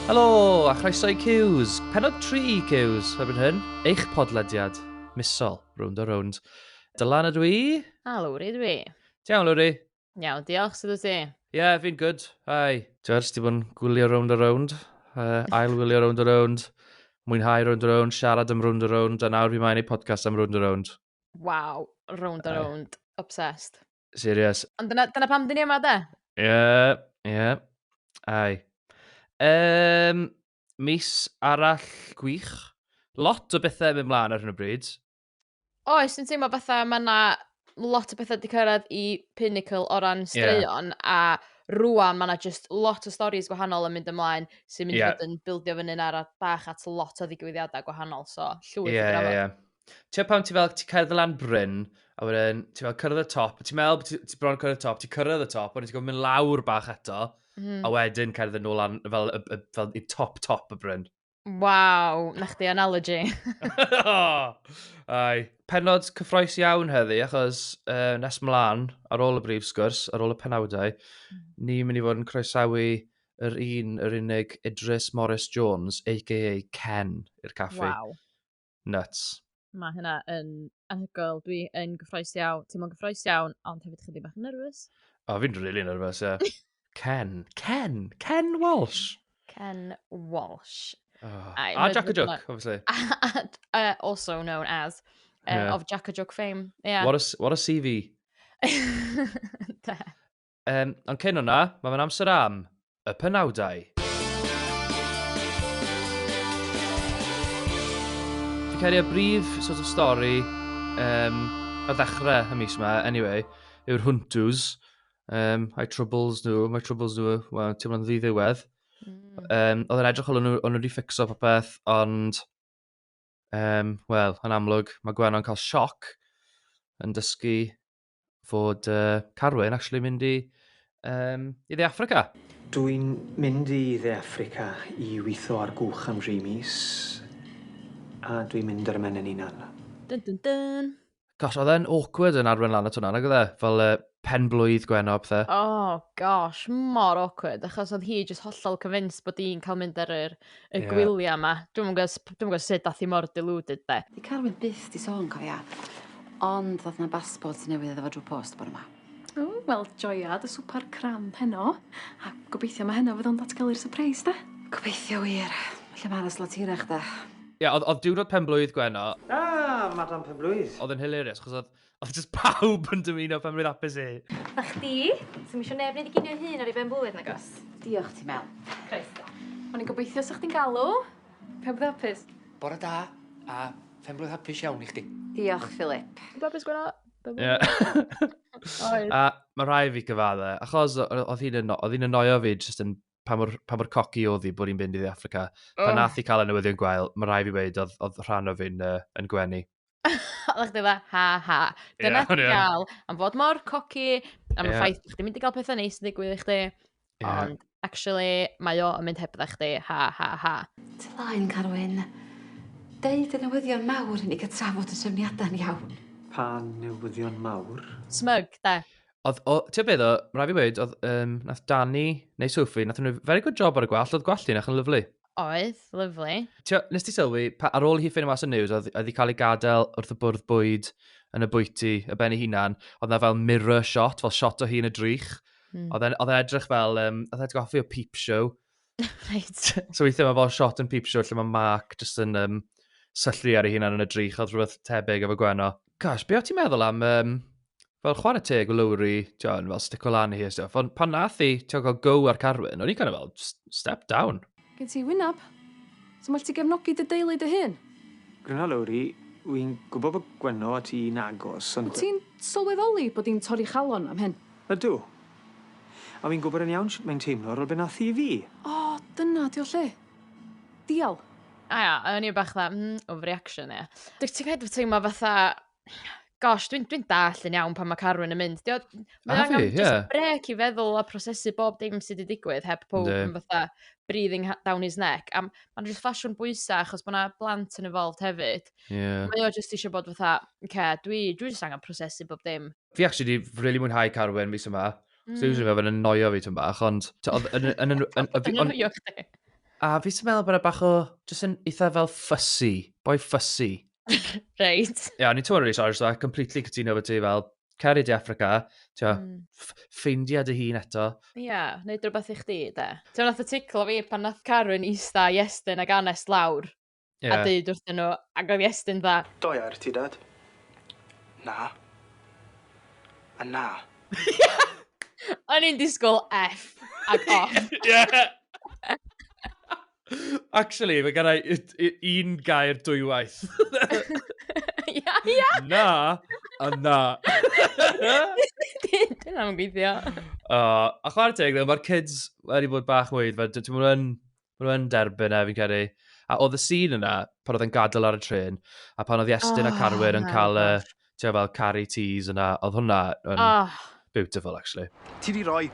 Helo, a chroeso i Qs. Pennod 3 Qs, erbyn hyn. Eich podlediad misol, Rownd. Dylan ydw i. A Lowri dwi. Iawn, Lowri. Iawn, diolch sydd wyt ti. Fi'n good. Hai. Ti'n di bod yn gwylio rownd. Ail wylio rownd. Mwynhau rownd. Siarad am rownd. A nawr fi mae'n ei podcast am rownd. Waw, rownd. Obsessed. Serious. Ond dyna pam dyn ni yma, de? Ie. Ai. Mis arall gwych. Lot o bethau mynd mlaen ar hyn o bryd. Oes, yn teimlo fatha mae yna lot o bethau wedi cyrraedd i pinnacle o ran straeon, a rwan mae yna just lot o stories gwahanol yn mynd ymlaen sy'n mynd i fod yn bildio fyny ar bach at lot o ddigwyddiadau gwahanol, so llwyth o drafod. Ti'n pam ti cyrraedd y lan bryn, a wedyn ti'n fel cyrraedd y top, ti'n meddwl bod ti bron cyrraedd y top, ti'n cyrraedd y top, wedyn ti'n gofyn mynd lawr bach eto, a wedyn cyrraedd yn ôl lan fel i top y bryn. Waw, na chdi analogy. Ai. Pennod cyffroes iawn heddi, achos nes mlaen, ar ôl y brif sgwrs, ar ôl y penawdau, ni'n mynd i fod yn croesawu yr unig Idris Morris Jones, a.k.a. Ken, i'r caffi. Waw. Nuts. Mae hynna yn anhygoel. Dwi yn gyffroes iawn. Ti'n mwyn gyffroes iawn, ond hefyd chydig bach yn nervous. Fi'n really nervous, ie. Ken Walsh. Ken Walsh. A Jack a Joke, obviously. Also known as of Jack a Joke fame. Yeah. What a CV. Ond cyn hwnna, mae'n amser am y penawdau. Fi'n cael ei brif sort of stori a ddechrau y mis yma, anyway, yw'r Huntws. My troubles nhw, wel, ti'n mynd ddiwedd. Oedd yn edrych o'n nhw wedi ffixo popeth, ond, wel, yn amlwg, mae Gwenno'n cael sioc yn dysgu fod Carwyn actually mynd i Dde Affrica. Dwi'n mynd i Dde Affrica i weithio ar gwch am 3 mis, a dwi'n mynd ar y meny'n unan. Dun. Gosh, oedd e'n awkward yn arwen lan at hwnna, nag oedd e? Fel pen blwydd Gwenno, pethau. Oh, gosh, mor awkward, achos oedd hi just hollol convinced bod hi'n cael mynd ar y gwyliau yma. Dwi'n gwybod sut dath hi mor deluded, de. Di Carwyn byth di sôn, cofia. Ond ddodd na basbort newydd efo drwy post bore yma. Wel, joiad y swper cram heno. A gobeithio mae heno fydd o'n datgelu'r surprise, de? Gobeithio wir. Lle mae'n yslo tirach, de? Oedd diwrnod pen blwydd Gwenno. Madam Penblwydd. Oedd yn hilarious, chos oedd just pawb yn dymuno pen blwydd apus i. Na chdi? Sy'n misio neb wneud i ginio hun ar ei ben blwydd, nag os? Diolch ti, Mel. Croeso. O'n i'n gobeithio sa'ch chdi'n galw. Pe bydd hapus? Bore da, a pen blwydd hapus iawn i chdi. Diolch, Philip. Babys Gwenno? A mae rhai fi gyfadde, achos oedd hi'n annoio fi just yn pa mor coci oedd hi bod hi'n mynd i Dde Affrica. Pan nath hi cael y newyddion gwael, mae rai fi weid oedd rhan o fi'n yn gwenu. Oedd chdi dda, ha. Dyna ti gael, am fod mor coci, am y ffaith chdi mynd i gael pethau neis yn digwydd i chdi. Ond, actually, mae o yn mynd heb ddech chdi, ha. Tylaen, Carwyn. Deud y newyddion mawr i ni gael trafod y syfniadau'n iawn. Pa newyddion mawr? Smug, de. Ti'n beth o, rai fi weid, nath Dani neu Sophie, nath nhw very good job ar y gwall, oedd gwall hi'n yn lyflu. Oedd, lyflu. Nes ti sylwi, ar ôl hi ffeindio mas y news, oedd hi cael ei gadael wrth y bwrdd bwyd yn y bwyty, y ben ei hunan, oedd na fel mirror shot, fel shot o hi yn y drych. Oedd e'n edrych fel, oedd e'n goffi o peep show. Right. So weithio mae fel shot yn peep show, lle mae Mark just yn syllu ar ei hunan yn y drych, oedd rhywbeth tebyg efo Gwenno. Gosh, be o ti'n meddwl am, fel chwarae teg o Lowri, John, fel stick o lan i hi stuff, ond pan nath i, ti'n cael go ar Carwyn, o'n i kind of fel, step down. Gen ti wynab? So mae ti gefnogi dy deulu dy hun? Gryna Lowri, wy'n gwybod bod Gwenno a ti'n agos, ond... Ti'n sylweddoli bod hi'n torri chalon am hyn? Ydw. A wy'n gwybod yn iawn sut mae'n teimlo ar ôl be nath i fi. O, dyna di o lle. Dial. O'n i bach dda, overreaction, ie. Ti'n cael teimlo fatha... Gosh, dwi'n dall yn iawn pan mae Carwyn yn mynd. Mae angen just brec i feddwl a prosesu bob dim sydd wedi digwydd heb pob yn fatha breathing down his neck. A mae'n just ffasiwn bwysau achos bod yna blant yn involved hefyd. Mae o just eisiau bod fatha, dwi just angen prosesu bob dim. Fi actually di really mwynhau Carwyn mis yma. So usually fe'n annoio fi tyn bach, ond... Annoio chdi? A fi sy'n meddwl bod e bach o, jyst yn eitha fel fussy, boi fussy. Reit. Ia, ni'n tyw'n rili sorry, so I completely cytuno fo ti fel, ceri di Africa, ffeindia dy hun eto. Ia, neud rhywbeth i chdi, de. Ti'n nath y ticlo fi pan nath Carwyn ista Iestyn ag Anest lawr. A deud wrthyn nhw, ac oedd Iestyn dda. 2 ar ti, dad? Na. A na. O'n i'n disgwyl F ag off. Actually, mae gen i un gair dwywaith. Ia. Na, a na. Dyna'n gweithio. A chwarae teg, mae'r kids wedi bod bach weid, maen nhw'n derbyn fi'n credu. A oedd y sîn yna, pan oedd yn gadael ar y tren, a pan oedd Iestyn a Carwyn yn cael fel carry teas yna, oedd hwnna yn beautiful, actually. Ti di roi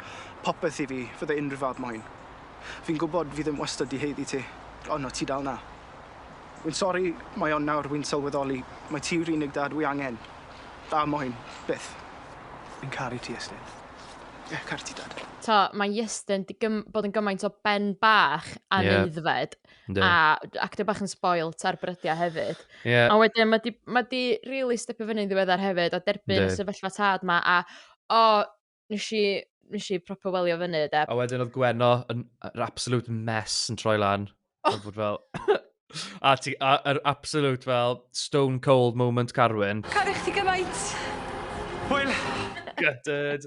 popeth i fi, fydde unrhyw fath moyn. Fi'n gwybod fi ddim wastad i heiddi ti, ond no, ti dal na. Wy'n sori mae o'n nawr wy'n sylweddoli, mae ti yw'r unig dad wy angen. Da moyn, byth. Fi'n caru ti, Iestyn. Caru ti, dad. Mae Iestyn bod yn gymaint o ben bach a neuddfed, a actio bach yn spoilt ar brydia hefyd. A wedyn, mae di really stepio fyny yn ddiweddar hefyd, a derbyn y sefyllfa tad ma, a nes i proper welio fyny, de. A wedyn oedd Gwenno yn absolute mess yn troi lan. A'r absolute fel stone cold moment Carwyn. Caru chdi gymaint. Hwyl! Gutted.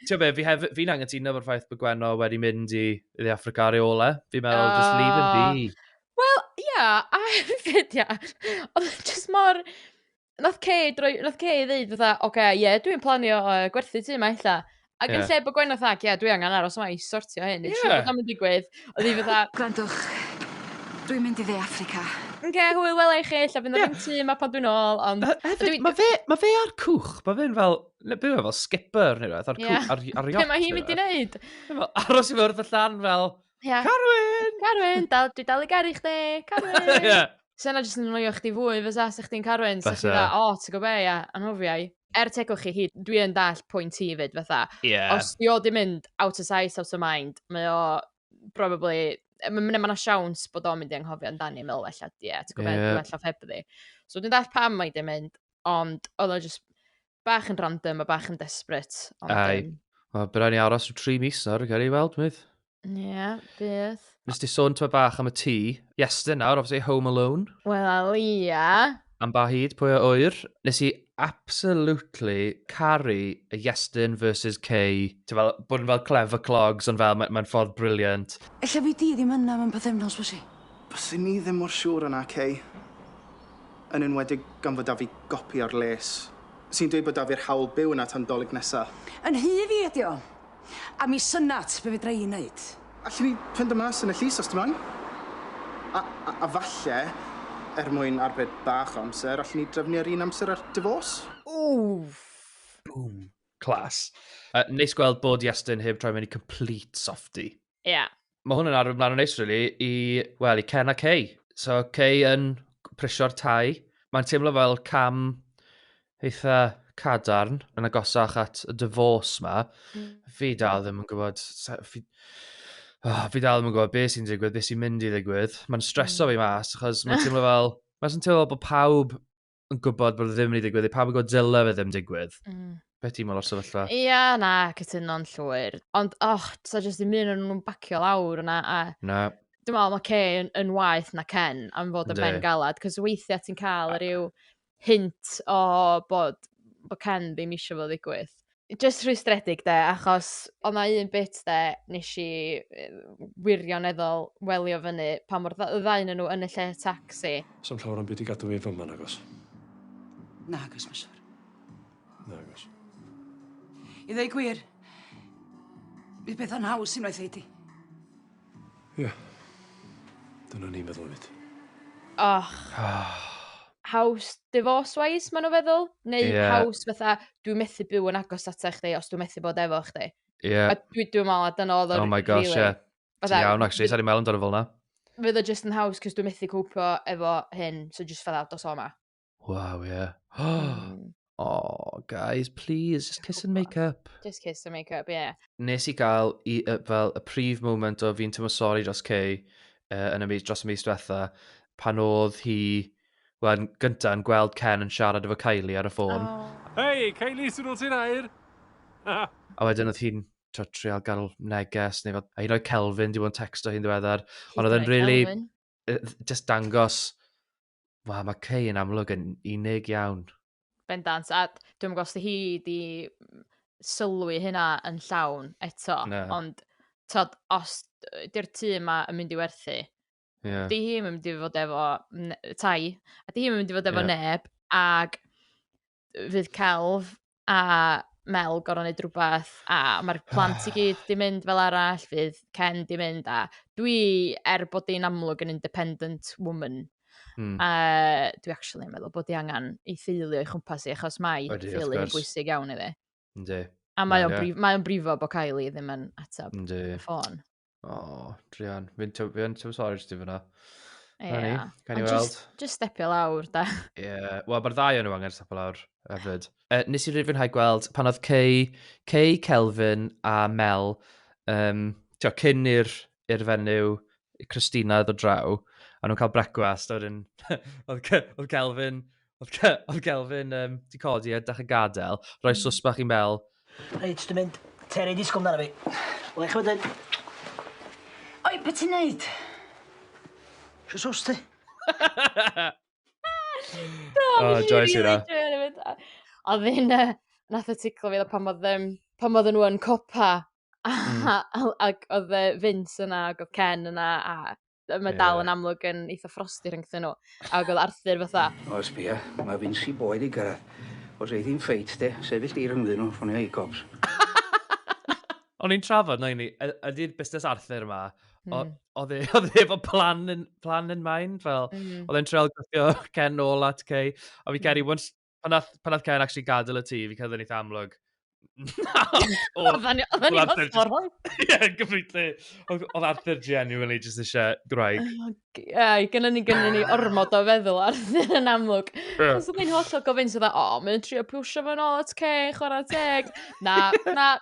Ti'n be, fi'n angytuno fo'r ffaith bod Gwenno wedi mynd i Africa ar ei ole. Fi'n meddwl, just leave him be. Wel, ia, a hefyd, ia. Oedd just mor... Nath Kay ddeud fatha, oce, dwi'n planio gwerthu tu yma illa. Ac yn lle bod Gwenno thag, dwi angen aros yma i sortio hyn. Dwi'n mynd i digwydd. Oedd hi fatha... Gwrandwch, dwi'n mynd i dde Africa. Hwyl wel eich ll, a fynd ar un tu yma pan dwi'n ôl, ond... Mae fe ar cwch, mae fe'n fel skipper neu rhywbeth ar yacht. Be mae hi'n mynd i wneud? Aros i fwrdd y llan fel, Carwyn! Dwi dal i garu chdi, Carwyn! Sena jyst yn annoio chdi fwy fysa sech chdi'n Carwyn, sech chdi'n dda, ti'n gwybod ia, anhofiau. Tegwch chi hyd, dwi yn dall pwynt ti fyd fatha. Os di o di mynd out of sight, out of mind, mae o probably... Mae yna siawns bod o'n mynd i anghofio amdani, meddwl ella, ti'n gwybod, dwi'n ella ffebdi. So dwi'n dall pam mae di mynd, ond oedd o just bach yn random a bach yn desperate. Ai, byddai ni aros yw 3 mis nawr, gael ei weld, mydd. Ie, bydd. Nes ti sôn twa bach am y tŷ. Iestyn nawr, obviously, Home Alone. Wel, ia. Am ba hyd, pwy o oer. Nes i absolutely caru y Iestyn versus Kay. Bod yn fel clever clogs, ond fel mae'n ffordd briliant. Ella fi di ddim yna mewn pythefnos, bwysig. Bysyn ni ddim mor siŵr yna, Kay. Yn enwedig gan fod da fi gopi ar les. Sy'n dweud bod da fi'r hawl byw yna tan dolyg nesa. Yn hy fi ydi o. A mi synat be fedra i wneud. Allwn ni fynd y mas yn y llys os dim ond. A falle, mwyn arbed bach o amser, allwn ni drefnu ar un amser ar dyfos. Boom. Class. Neis gweld bod Iestyn heb troi mewn i complete softy. Ia. Mae hwn yn arfer mlaen o neis, really, i Ken a Kay. So, Kay yn prisio'r tai. Mae'n teimlo fel cam eitha cadarn yn agosach at y divorce ma. Fi dal ddim yn gwybod... Fi dal ddim yn gwybod beth sy'n digwydd, beth sy'n mynd i ddigwydd. Mae'n streso fi mas, achos mae'n teimlo fel... Mae'n teimlo bod pawb yn gwybod bod ddim yn ei digwydd, pawb yn gwybod dyle fe ddim digwydd. Beth ti'n meddwl o'r sefyllfa? Ia, na, cytuno'n llwyr. Ond, so jyst ddim un o'n nhw'n bacio lawr yna. Na. Dwi'n meddwl mae Kay yn waith na Ken am fod y ben galad, cos weithiau ti'n cael ryw hint o bod Ken ddim eisiau fo ddigwydd. Just rhwystredig, de, achos oedd na un bit, de, nes i wirioneddol welio fyny pan mor ddain nhw yn y lle taxi. So'n llawer am byd i gadw fi fyma, nagos? Nagos, mae'n siwr. Nagos. I ddweud gwir, bydd beth yn haws sy'n waith eiti. Ie. Dyna ni'n meddwl fyd. Haws divorce-wise, maen nhw feddwl? Neu haws fatha, dwi'n methu byw yn agos ata chdi os dwi'n methu bod efo chdi? Ie. Dwi'n meddwl, dyna oedd o'r... Oh my gosh, ie. Ti'n iawn, actually, sa'n i'n meddwl amdano fel na. Fydd o just yn haws, cos dwi'n methu cwpio efo hyn, so just fatha, dos o ma. Waw, ie. oh, guys, please, just kiss and make up. Just kiss and make up, yeah. Nes i gael fel y prif moment o fi'n teimlo sori dros Kay dros y mis diwetha, pan oedd hi, wel, gynta yn gweld Ken yn siarad efo Kylie ar y ffôn. Hei, Kylie, sy'n ôl ti'n air? A wedyn oedd hi'n trial gael neges, neu a hyd oed Kelvin di bod yn texto hi'n ddiweddar. Ond oedd e'n really, just dangos, wow, mae Kay yn amlwg yn unig iawn. Bendant, a dwi'n gwybod os hi di sylwi hynna yn llawn eto, ond tod, os di'r tŷ yma yn mynd i werthu, di hi yn mynd i fod efo tai, a di hi yn mynd i fod efo neb, ag fydd Celf a Mel gorau wneud rhywbeth, a mae'r plant i gyd di mynd fel arall, fydd Ken di mynd, a dwi, bod di'n amlwg yn independent woman, dwi actually yn meddwl bod di angen ei theulu o'i chwmpas i, achos mae theulu yn bwysig iawn iddi. Yndi. A mae o'n brifo bod Kylie ddim yn atab y ffôn. O, Drian, fi'n teimlo sori ti fyna. Ie, ond just stepio lawr, da. Ie, wel, mae'r ddau nhw angen stepio lawr hefyd. Nes i rifynhau gweld pan oedd Kay, Kelvin a Mel, cyn i'r fenyw Christina ddod draw, a nhw'n cael brecwast, oedd Kelvin di codi edrych y gadael, rhoi swsbach i Mel. Reit, dwi'n mynd. Terry, disgwyl amdano fi. Wel, eich wedyn. Oi, beth ti'n neud? Sio sos ti? Joyce yna. Oedd hi'n nath y ticlo fi pan oedd nhw yn copa, ac oedd Vince yna, ac oedd Ken yna, a mae dal yn amlwg yn eitha frosti rhwngthyn nhw. Ac oedd Arthur fatha. Os bia, mae Vince i boed i gyrraedd. Os eith hi'n ffeit, de, sefyll di rhwngddyn nhw, ffonio i cops. O'n i'n trafod, ydy'r busnes Arthur yma, oedd efo plan in mind, fel, oedd e'n treol gwthio Ken nôl at Kay, a fi geri, pan nath Ken actually gadael y tŷ, fi cael ei amlwg. Oedd ni ffordd? Ie, gyfrydlu. Oedd Arthur genuinely just eisiau graig. Ie, gynnu ni ormod o feddwl Arthur yn amlwg. Os oedd ni'n hollol gofyn sydd mae'n trio pwysio fo'n ôl at Kay, chwarae teg. Na,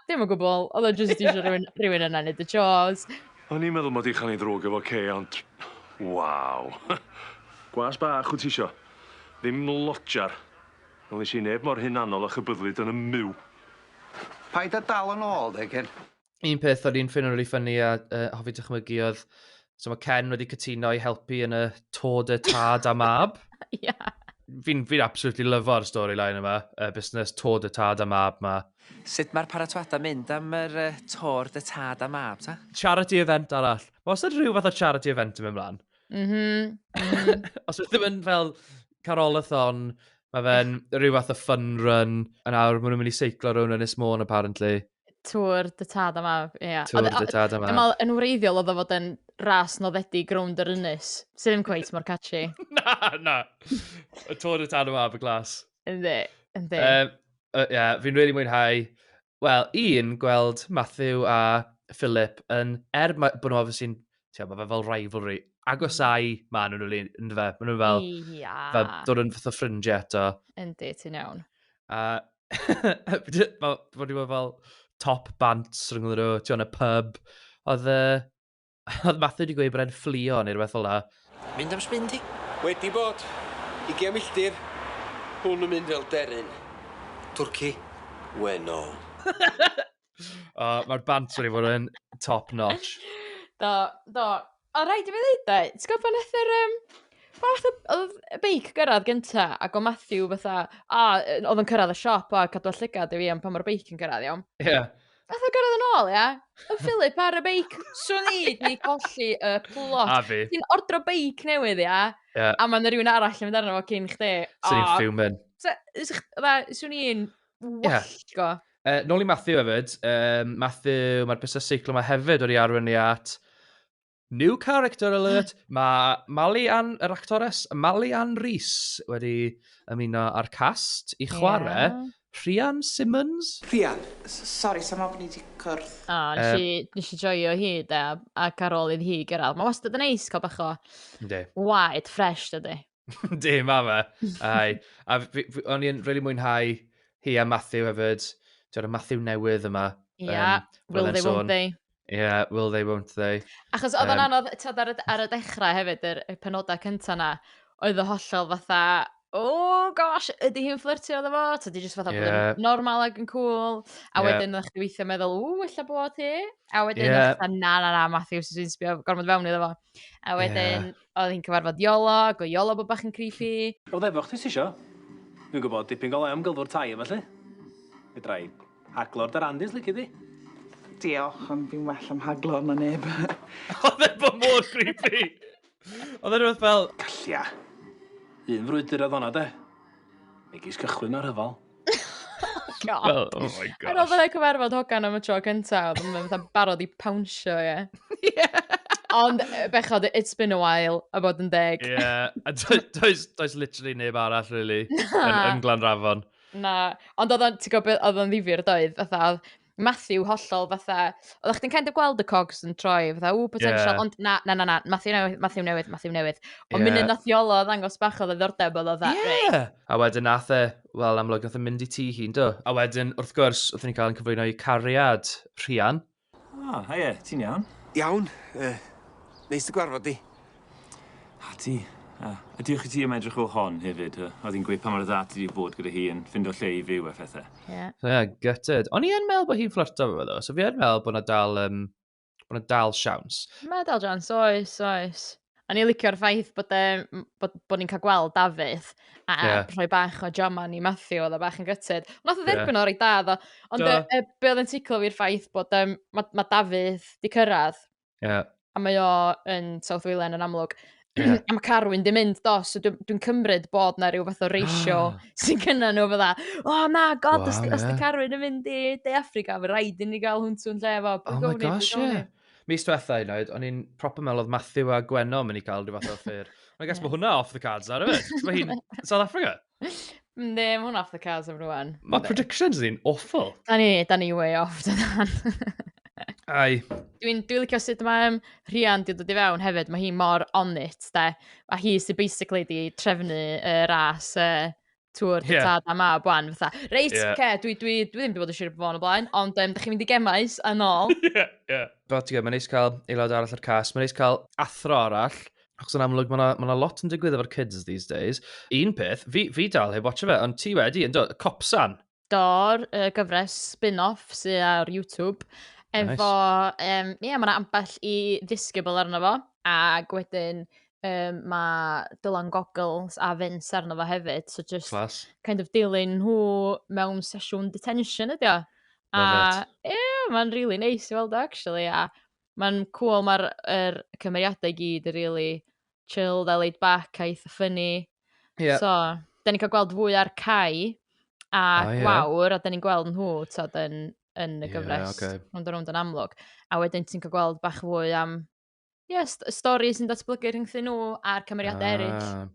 dim yn gwbl. Oedd o'n just eisiau rhywun yna neud y chores. O'n i'n meddwl mod i chan i ddrwg efo Kay, ond... Waw. Gwas bach wyt ti isio. Ddim lodjar. Wel, nes i neb mor hunanol a chybyddlid yn y myw. Paid a dal yn ôl, de, Ken. Un peth oedd un ffyn o'n really ffynnu a hoffi dychmygu oedd, so mae Ken wedi cytuno i helpu yn y Tour de Tad a Mab. Ia. Fi'n absolutely lyfo'r storyline yma, busnes Tour de Tad a Mab ma. Sut mae'r paratoada mynd am yr Tour de Tad a Mab, ta? Charity event arall. Os ydy rhyw fath o charity event yn mynd mlaen? Os ydy ddim yn fel carolathon, mae fe'n rhyw fath o fun run, yn awr maen nhw'n mynd i seiclo rhwng Ynys Môn, apparently. Tour de Tad a Mab, ie. Tour de Tad a Mab. Dyma yn wreiddiol oedd o fod yn ras noddedig rownd yr Ynys. Sy'n ddim cweith mor catchy. Na. Y Tour de Tad a Mab y glas. Yndi. Fi'n really mwynhau. Wel, gweld Matthew a Philip yn, bod nhw obviously, mae fe fel rivalry, agosau maen nhw'n un fe. Maen nhw fel dod yn fath o ffrindiau eto. Yndi, ti'n iawn. Bod nhw fel top bants rhwng nhw, ti o'n y pub. Oedd Matthew wedi gweud bod e'n fflio neu rhywbeth fel la. Mynd am sbyn ti? Wedi bod. 20 milltir. Hwn yn mynd fel deryn. Twrci? Weno. Mae'r bant wedi bod yn top notch. Do. O, rhaid i fi ddeud da, ti'n gwybod pan oedd y beic gyrraedd gynta, ac o Matthew fatha, oedd yn cyrraedd y siop, a cadw llygad i fi am pan mae'r beic yn gyrraedd, iawn. Ie. Nath o gyrraedd yn ôl, ia? Y Philip ar y beic, swn i di colli y plot. A fi. Ti'n ordro beic newydd, ia? A mae'n rhywun arall yn mynd arno fo cyn chdi. Swn i'n ffiwmyn. Swn i'n wallgo. Nôl i Matthew hefyd. Matthew, mae'r busnes seiclo yma hefyd wedi arwynnu at new character alert. Mae yr actores Mali Ann Rees wedi ymuno ar cast i chwarae Rhian Simmons. Rhian, sori, sa'n meddwl bod ni wedi cwrdd. Nes i joio hi, da, ac ar ôl iddi hi gyrraedd. Mae wastad yn eis cael bach o waed, fresh, dydy. Di, ma fe. A o'n i'n really mwynhau hi a Matthew hefyd. Dwi'n Matthew newydd yma. Will they, won't they. Will they, won't they. Achos oedd o'n anodd, tyd ar y dechrau hefyd, y penodau cynta na, oedd y hollol fatha, gosh, ydy hi'n fflirtio oedd fo? Ta di jyst fatha bod yn normal ag yn cool. A wedyn ydych chi weithio meddwl, illa bod hi. A wedyn ydych chi na, Matthew sy'n sbio gormod fewn iddo fo. A wedyn, oedd hi'n cyfarfod Iolo, ac oedd Iolo bod bach yn creepy. Oedd efo chdi sisio? Dwi'n gwybod dipyn go le am gylfwr tai yma, lle. Fydra i haglor dy randys, lici di? Diolch, ond fi'n well am haglor na neb. Oedd efo mor creepy. Oedd e'n rhywbeth fel... Gallia. Un frwydr oedd honna, de. Megis cychwyn ar hyfal. God. Oh my gosh. Ar ôl byddai cyfarfod hogan am y tro cynta, oedd yn fatha barod i pawnsio, Ond, bechod, it's been a while, a bod yn deg. Does literally neb arall, really, yn Glanrafon. Na, ond oedd o'n ddifyr doedd, fatha, Matthew hollol fatha, oeddech chdi'n kind of gweld y cogs yn troi, fatha, potential, ond na, Matthew newydd. Ond mynd yn nathiolo ddangos bach o ddiddordeb oedd o dda. A wedyn nath wel, amlwg nath mynd i tŷ hi'n do. A wedyn, wrth gwrs, wrth ni'n cael yn cyflwyno i cariad rhan. Haie, ti'n iawn? Iawn, neis dy gwarfod di. Ti. Diolch i ti am edrych o hon hefyd. Oedd hi'n gweud pa mor dda ti wedi bod gyda hi yn ffindo lle i fyw a phethau. So gutted. O'n i yn meddwl bod hi'n fflirto fo ddo, so fi yn meddwl bod na dal siawns. Mae dal siawns, oes. A ni'n licio'r ffaith bod ni'n cael gweld Dafydd a rhoi bach o Joman i Matthew, oedd o bach yn gutted. Nath o dderbyn o'r ei dad o, ond be oedd yn ticlo fi'r ffaith bod mae Dafydd di cyrraedd. A mae o yn South Wales yn amlwg. A mae Carwyn di mynd do, so dwi'n cymryd bod na rhyw fath o ratio sy'n cynna nhw fydda. Na, god, os di Carwyn yn mynd i De Africa, fe rhaid i ni gael hwntw'n lle fo. Oh my gosh, Mis diwetha i wneud, o'n i'n proper meddwl oedd Matthew a Gwenno mynd i cael rhyw fath o ffyr. I guess bod hwnna off the cards ar yfyd. Mae hi'n South Africa. Ynddi, mae hwnna off the cards am rwan. Mae predictions ni'n awful. Da ni way off, dydan. Ai. Dwi'n licio sut mae Rhian di dod i fewn hefyd, mae hi mor on it, de. A hi sy'n basically di trefnu ras tŵr dy tad a mab wan, fatha. Reit, dwi ddim di bod yn siŵr bod o'n o blaen, ond da chi'n mynd i gemais yn ôl. Mae'n neis cael aelod arall o'r cas, mae'n neis cael athro arall, achos yn amlwg mae lot yn digwydd efo'r kids these days. Un peth, fi dal heb watcha fe, ond ti wedi, yn dod, Copsan. Do'r gyfres spin-off sy'n ar YouTube. Efo, mae yna ambell i ddisgybl arno fo, ac wedyn mae Dylan Goggles a Vince arno fo hefyd, so just kind of dilyn nhw mewn sesiwn detention ydi o. A mae'n really nice i weld o, actually, a mae'n cool, mae'r cymeriadau gyd yn really chilled a laid back a eitha funny. So, da ni'n cael gweld fwy ar Cai a Gwawr, a da ni'n gweld nhw, tod yn y gyfres, rownd yn amlwg. A wedyn ti'n cael gweld bach fwy am, stori sy'n datblygu rhwngthyn nhw a'r cymeriadau eraill.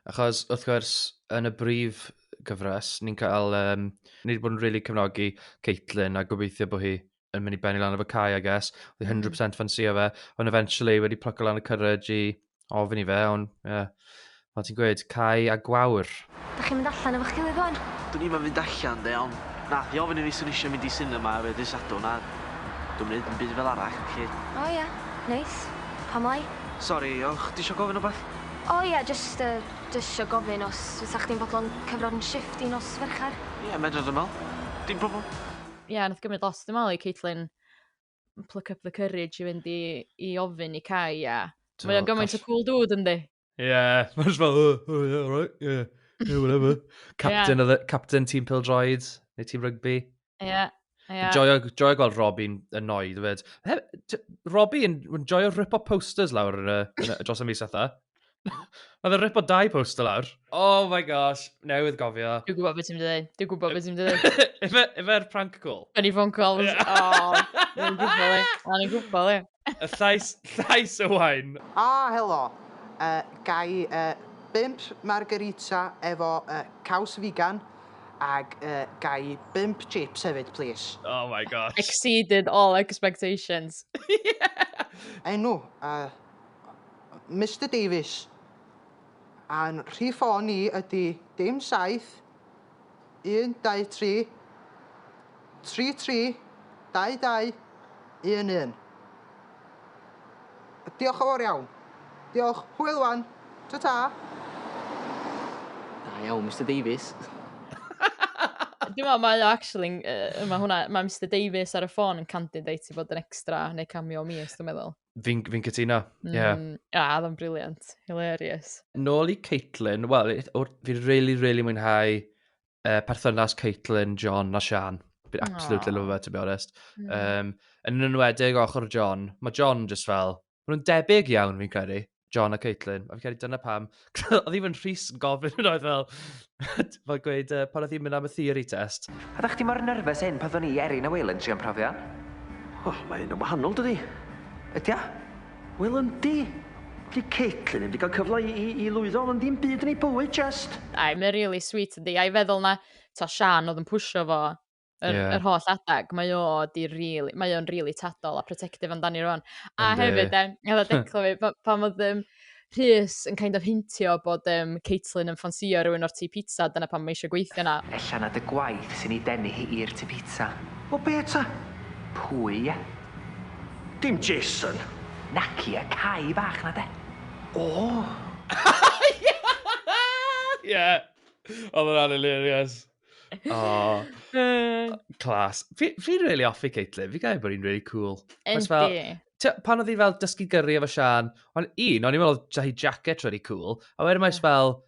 Achos, wrth gwrs, yn y brif gyfres, ni'n cael, ni wedi bod yn really cefnogi Caitlin a gobeithio bod hi yn mynd i benni lan efo Kai, I guess. Oedd 100% ffansio fe, ond eventually wedi plocio lan y courage i ofyn i fe, ond, fel ti'n gweud, Kai a Gwawr. Da chi'n mynd allan efo ch'ch gilydd wan? Dwi'n i'n mynd allan, de, ond nath i ofyn i fi sy'n eisiau mynd i cinema fe dy Sadwrn, a dwi'n mynd yn byd fel arall, chi. O ia, neis. Pam lai? Sori, o'ch di isio gofyn o beth? O ia, just isio gofyn os fysa chdi'n fodlon cyfro'n shift i nos ferchar. Ie, medryd ymel. Dim problem. Ie, nath gymryd los dim ôl i Caitlin pluck up the courage i fynd i ofyn i Kai, Mae o'n gymaint o cool dude, yndi? Ie, mae'n just fel, alright, whatever. Captain Team Pildroid, neu Team Rugby. Ie. Joio gweld Robbie'n annoyed, fyd. Robbie yn joio rip-o posters lawr dros y mis atha. Oedd yn rip-o 2 poster lawr. Oh my gosh, newydd gofio. Dwi'n gwybod beth ti'n dweud. Efer prank call. Funny phone calls. Ni'n gwybod li. Y llais y wain. Helo. Gai 5 margarita efo caws vegan ag gai 5 chips hefyd, please. Oh my gosh. Exceeded all expectations. Enw, Mr Davies. A'n rhif ffôn ni ydy dim 7 1, 2, 3. 3, 3, 2, 2, 1, 1. Diolch yn fawr iawn. Diolch. Hwyl wan. Ta-ta. Da iawn, Mr Davies. Dwi'n meddwl, mae o actually, mae Mr Davies ar y ffôn yn candidate i fod yn extra neu cameo mis, dwi'n meddwl. Fi'n cytuno, ie. Oedd o'n briliant, hilarious. Nôl i Caitlin, wel, fi'n really mwynhau perthynas Caitlin, John a Sian. Fi'n absolutely love it, to be honest. Yn enwedig ochr John, mae John just fel, maen nhw'n debyg iawn fi'n credu, John a Caitlin. A fi'n credu dyna pam. Oedd even Rhys yn gofyn yn oedd fel, fel gweud, pan oedd hi'n mynd am y theory test. A ddech chi mor nerfus hyn pan ddwn i Erin a Waylon tri'n profiad? Mae hyn yn wahanol, dydi? Ydia? Waylon di. Di Caitlin ddim wedi cael cyfle i lwyddo, ond dim byd yn ei bywyd, just. Ai, mae'n really sweet ydi. Ai feddwl na, ta Sian oedd yn pwysio fo yr holl adag, mae o'n really tadol a protective amdani rwan. A hefyd, oedd y declo fi, pan oedd Rhys yn kind of hintio bod Caitlin yn ffansio rhywun o'r tŷ pizza, dyna pan mae eisiau gweithio na. Ella na dy gwaith sy'n ei denu hi i'r tŷ pizza. O be ta? Pwy, ie? Dim Jason. Naci, y cai bach na de. O! Ie, oedd yn hilarious. Oh, class. Fi'n really offi Caitlin. Fi'n gael bod hi'n really cool. Yndi. Pan oedd hi fel dysgu gyrru efo Sian, o'n i'n meddwl hi jacket really cool, a wedyn mae'n fel,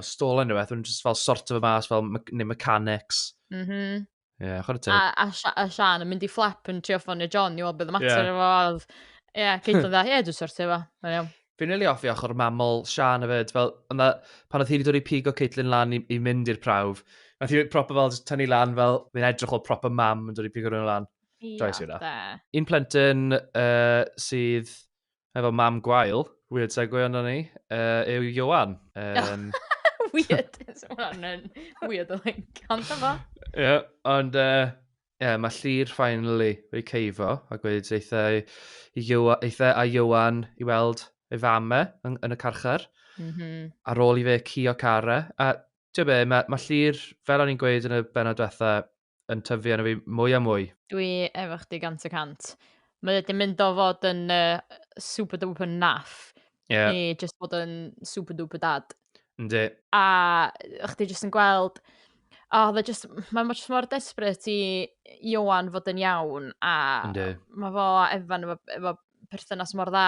stôl enw beth, o'n just fel sort of mas, fel mechanics. Ie, chwarae teg. A Sian yn mynd i flap yn trio ffonio John, i weld beth y mater efo. Ie, Caitlin dda, dwi'n sortio efo. Fi'n really offi ochr mamol Sian hefyd, fel, pan oedd hi wedi dod i pigo Caitlin lan i mynd i'r prawf, nath hi proper fel tynnu lan fel, fi'n edrych o proper mam yn dod i pigo rhywun lan. Joes yw na. Un plentyn sydd efo mam gwael, weird segue ond ni, yw Iowan. Weird, weird o link, ond efo. Ie, ond mae Llyr finally wedi ceifo, a gweud eitha a Iowan i weld ei fame yn y carchar, ar ôl i fe ci o cara. A ti'n be, mae Llyr, fel o'n i'n gweud yn y benod diwetha, yn tyfu yna fi mwy a mwy. Dwi efo chdi 100%. Mae wedi mynd o fod yn super duper naff, i just fod yn super duper dad. Yndi. A chdi just yn gweld, mae'n mor desperate i Iowan fod yn iawn, a mae fo Efan efo perthynas mor dda.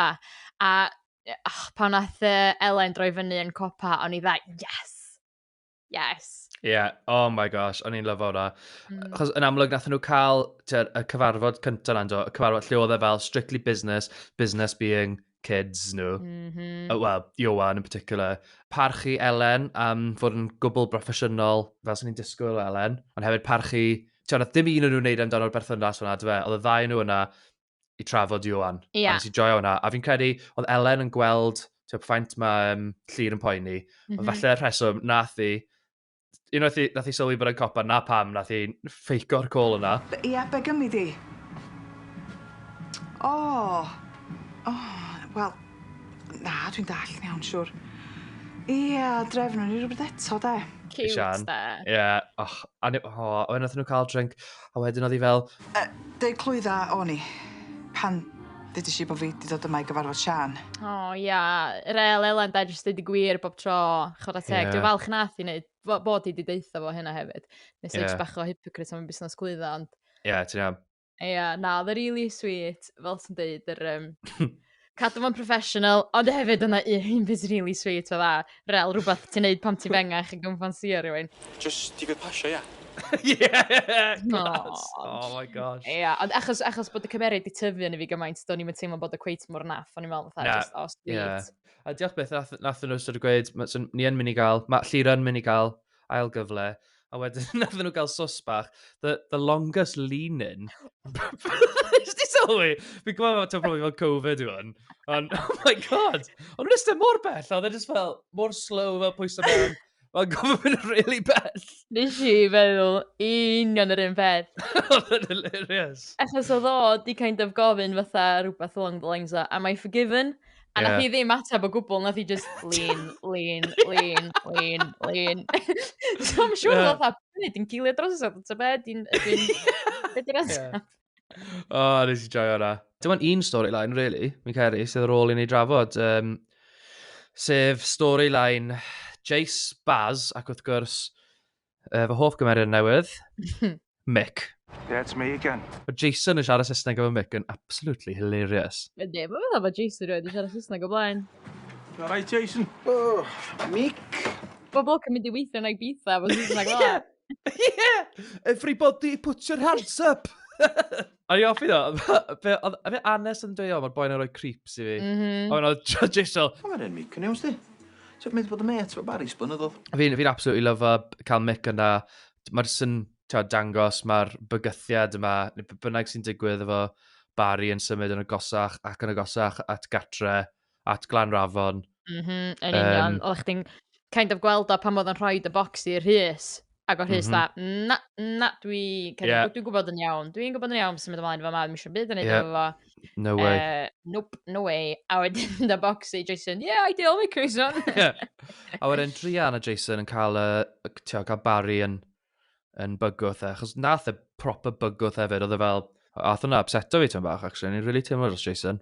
A pan nath Elen droi fyny yn copa, o'n i dda, yes. Yeah, oh my gosh, o'n i'n lyfo hwnna. Achos yn amlwg nath nhw cael y cyfarfod cyntaf na'n do, y cyfarfod lle oedd e fel strictly business being kids nhw. Wel, Iowan in particular. Parchu Elen am fod yn gwbl broffesiynol, fel sy'n ni'n disgwyl Elen, ond hefyd parchu, nath dim un o'n nhw'n neud amdano'r berthynas hwnna, dwe, oedd y ddau nhw yna i trafod Iowan. A nes i joio hwnna. A fi'n credu, oedd Elen yn gweld, ffaint mae Llyr yn poeni, ond falle rheswm nath i, nath i sylwi bod yn copa, na pam, nath i ffeico'r col yna. Ia, be gymryd i? Wel, na, dwi'n dall yn iawn, siwr. Ia, drefnwn ni rhywbeth eto, de. Cute, de. Ie, a wedyn nath nhw cael drink, a wedyn oedd hi fel... Deud clwydda o'n i, pan ddydys i bod fi wedi dod yma i gyfarfod Sian. Ia, rel Elen, da, jyst deud y gwir bob tro, chwarae teg. Dwi'n falch nath i wneud, bod i di deitha fo hynna hefyd. Nes i bach o hypocrite am y busnes glwydda, ond... Ie, ti'n iawn. Ie, na, oedd really sweet, fel sy'n deud, cadw fo'n professional, ond hefyd yna un beth really sweet o dda. Rel, rhywbeth ti'n neud pam ti fengach yn gymffansio rhywun. Just digwydd pasio, ia. Yeah, class. Oh my gosh. Ie, ond achos bod y cymeryd i tyfu yn i fi gymaint, do'n i'n teimlo bod y cweit mor naff, o'n i'n meddwl fatha, just sweet. A diolch beth, nath nhw sort of gweud, ni yn mynd i gael, mae Llyr yn mynd i gael ail gyfle, a wedyn nath nhw gael sosbach, the longest lean-in. Ysdi sylwi? Fi'n gwybod bod ti'n probably fel Covid yw ond oh my god, ond nhw'n ystod mor bell, oedd e just fel mor slow fel pwys o mewn. Mae'n gofyn mynd really bell. Nes i feddwl union yr un peth. Oedd yn hilarious. Achos oedd o di kind of gofyn fatha rhywbeth along the lines o, am I forgiven? A nath i ddim ateb o gwbl, nath i just lean. So I'm sure fatha Nid yn gilio drosod, ta be? Be di'r ansaf? O, nes i joio hwnna. Dim ond un storyline, really, mi'n ceri, sydd ar ôl i ni drafod. Sef storyline Jace, Baz, ac wrth gwrs, fy hoff gymeriad newydd, Mick. Yeah, it's me again. O Jason yn siarad Saesneg efo Mick yn absolutely hilarious. Ydy, mae fatha bod Jason rhaid i siarad Saesneg o blaen. All right, Jason. Oh, Mick. Bobl yn mynd i weithio na Ibiza fo Saesneg o blaen. Yeah! Everybody put your hands up! A ni offi ddo, a fe Anes yn dweud, mae'r boi'n rhoi creeps i fi. A fe'n oedd Jason. O, mae'n Mick yn iawn, sti. Ti'n mynd bod y met fo Barry Spynyddodd. Fi'n absolutely lyfo cael Mick yna. Mae'r sy'n dangos, mae'r bygythiad yma, neu bynnag sy'n digwydd efo Barry yn symud yn agosach ac yn agosach at Gatre, at Glanrafon. Yn union. Oeddech chdi'n kind of gweld o pan oedd yn rhoi y bocs i'r Rhys. Ac o'r Rhys na, dwi'n gwybod yn iawn. Dwi'n gwybod yn iawn symud ymlaen efo ma, ddim eisiau byd yn neud efo fo. No way. Nope, no way. A wedyn y bocs i Jason, yeah, ideal make Jason. A wedyn Drian a Jason yn cael Barry yn bygwth e. Chos nath e proper bygwth hefyd. Oedd e fel, ath hwnna upseto fi tyn bach, actually. Ni'n really teimlo dros Jason.